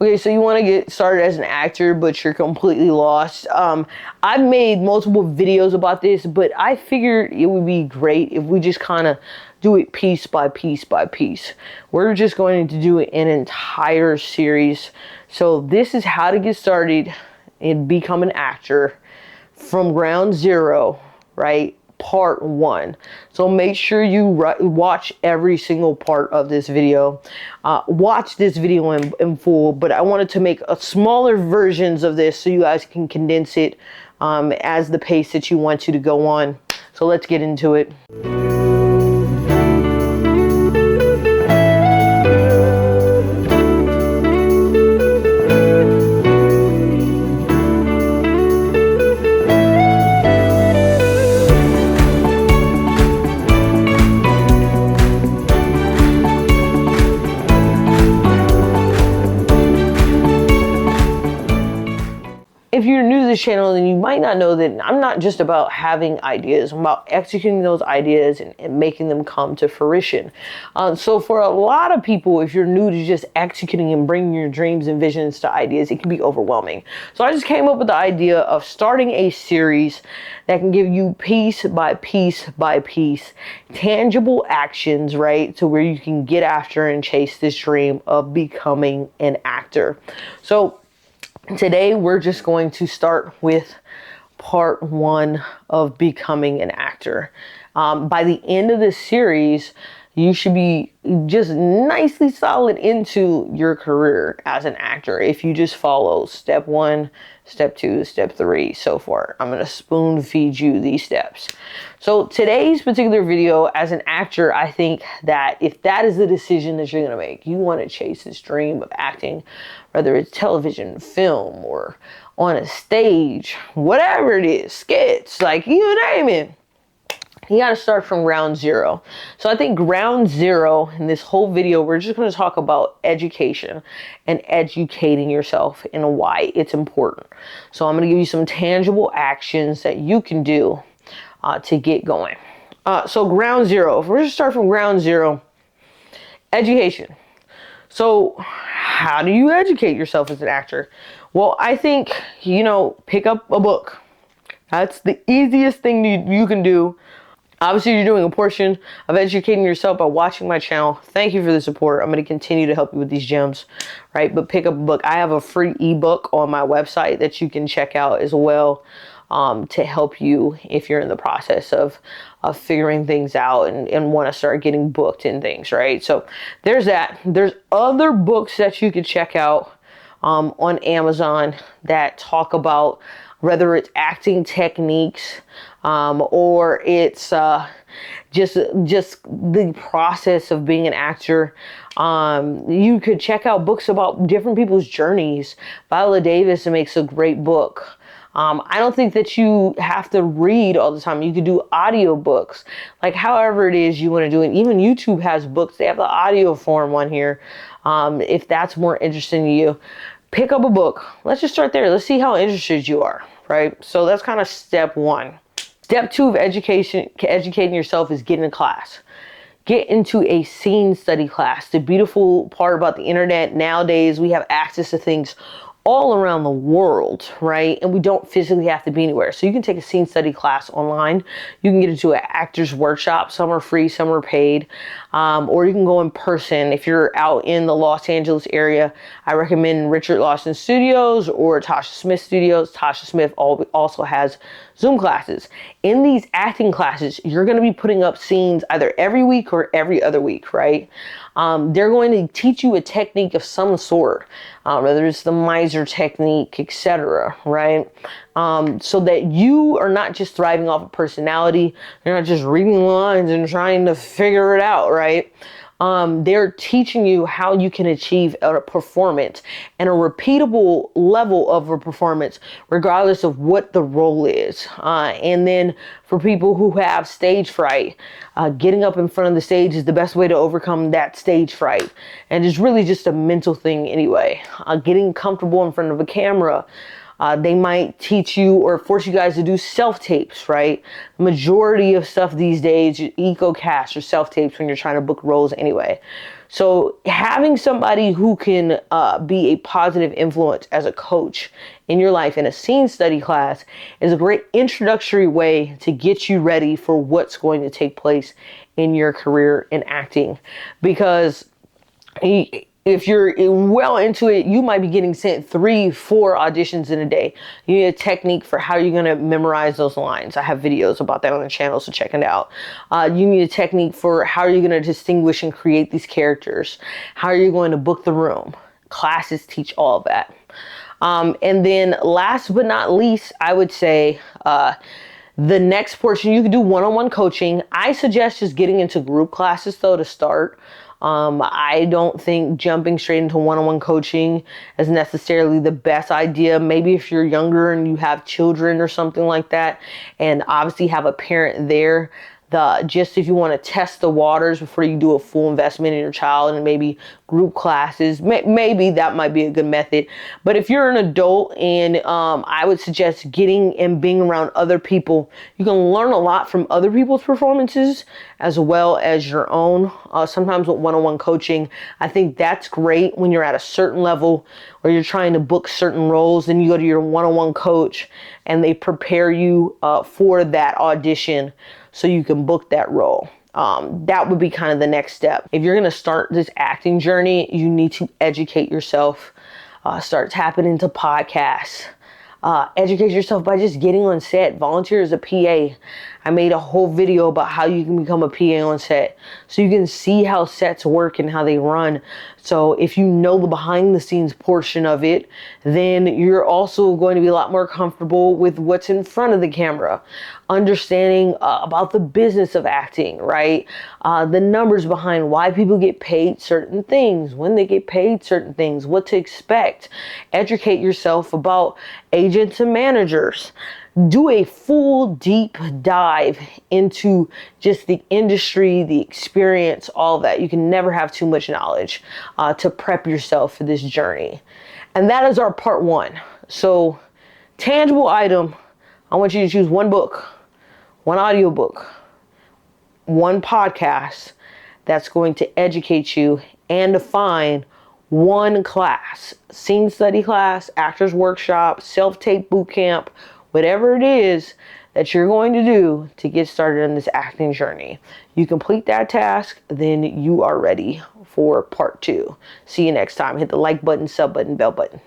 Okay, so you want to get started as an actor, but you're completely lost. I've made multiple videos about this, but I figured it would be great if we just kind of do it piece by piece by piece. We're just going to do an entire series. So this is how to get started and become an actor from ground zero, right? Part 1. So make sure you watch every single part of this video. Watch this video in full, but I wanted to make a smaller versions of this so you guys can condense it as the pace that you want to go on. So let's get into it. If you're new to this channel, then you might not know that I'm not just about having ideas. I'm about executing those ideas and making them come to fruition. So for a lot of people, if you're new to just executing and bringing your dreams and visions to ideas, it can be overwhelming. So I just came up with the idea of starting a series that can give you piece by piece by piece tangible actions, right? To where you can get after and chase this dream of becoming an actor. So today, we're just going to start with part 1 of becoming an actor. By the end of this series, you should be just nicely solid into your career as an actor if you just follow step 1, step 2, step 3, so forth. I'm going to spoon feed you these steps. So today's particular video, as an actor, I think that if that is the decision that you're going to make, you want to chase this dream of acting, whether it's television, film, or on a stage, whatever it is, skits, like you name it. You got to start from ground zero. So I think ground zero in this whole video, we're just going to talk about education and educating yourself and why it's important. So I'm going to give you some tangible actions that you can do to get going. So ground zero, if we're going to start from ground zero, education. So how do you educate yourself as an actor? Well, I think, pick up a book. That's the easiest thing you can do. Obviously, you're doing a portion of educating yourself by watching my channel. Thank you for the support. I'm going to continue to help you with these gems, right? But pick up a book. I have a free ebook on my website that you can check out as well to help you if you're in the process of figuring things out and want to start getting booked in things, right? So there's that. There's other books that you can check out on Amazon that talk about whether it's acting techniques or it's just the process of being an actor. You could check out books about different people's journeys. Viola Davis makes a great book. I don't think that you have to read all the time. You could do audio books, like however it is you want to do it. Even YouTube has books. They have the audio form on here. If that's more interesting to you, pick up a book. Let's just start there. Let's see how interested you are, right? So that's kind of step 1. Step 2 of educating yourself is getting a class. Get into a scene study class. The beautiful part about the internet nowadays, we have access to things all around the world, right? And we don't physically have to be anywhere. So you can take a scene study class online. You can get into an actor's workshop. Some are free, some are paid. Or you can go in person. If you're out in the Los Angeles area, I recommend Richard Lawson Studios or Tasha Smith Studios. Tasha Smith also has Zoom classes. In these acting classes, you're going to be putting up scenes either every week or every other week, right? They're going to teach you a technique of some sort, whether it's the miser technique, etc., right? So that you are not just thriving off of personality. You're not just reading lines and trying to figure it out, right? They're teaching you how you can achieve a performance and a repeatable level of a performance, regardless of what the role is. And then for people who have stage fright, getting up in front of the stage is the best way to overcome that stage fright. And it's really just a mental thing anyway. Getting comfortable in front of a camera, They might teach you or force you guys to do self-tapes, right? Majority of stuff these days, eco cast or self-tapes when you're trying to book roles anyway. So having somebody who can be a positive influence as a coach in your life in a scene study class is a great introductory way to get you ready for what's going to take place in your career in acting. Because if you're well into it, you might be getting sent 3-4 auditions in a day. You need a technique for how you're going to memorize those lines. I have videos about that on the channel, so check it out. You need a technique for how you're going to distinguish and create these characters. How are you going to book the room? Classes teach all of that. And then last but not least, I would say the next portion, you can do one-on-one coaching. I suggest just getting into group classes though to start. I don't think jumping straight into one-on-one coaching is necessarily the best idea. Maybe if you're younger and you have children or something like that, and obviously have a parent there, just if you want to test the waters before you do a full investment in your child and maybe group classes, maybe that might be a good method. But if you're an adult, and I would suggest getting and being around other people. You can learn a lot from other people's performances as well as your own. Sometimes with one-on-one coaching, I think that's great when you're at a certain level or you're trying to book certain roles, and you go to your one-on-one coach and they prepare you for that audition so you can book that role. That would be kind of the next step. If you're going to start this acting journey, you need to educate yourself. Start tapping into podcasts. Educate yourself by just getting on set. Volunteer as a PA. I made a whole video about how you can become a PA on set, so you can see how sets work and how they run. So if you know the behind the scenes portion of it, then you're also going to be a lot more comfortable with what's in front of the camera. Understanding about the business of acting, right? The numbers behind why people get paid certain things, when they get paid certain things, what to expect. Educate yourself about agents and managers. Do a full deep dive into just the industry, the experience, all of that. You can never have too much knowledge to prep yourself for this journey. And that is our part 1. So, tangible item, I want you to choose one book, one audiobook, one podcast that's going to educate you and define one class. Scene study class, actors workshop, self-tape boot camp, whatever it is that you're going to do to get started on this acting journey. You complete that task, then you are ready for part 2. See you next time. Hit the like button, sub button, bell button.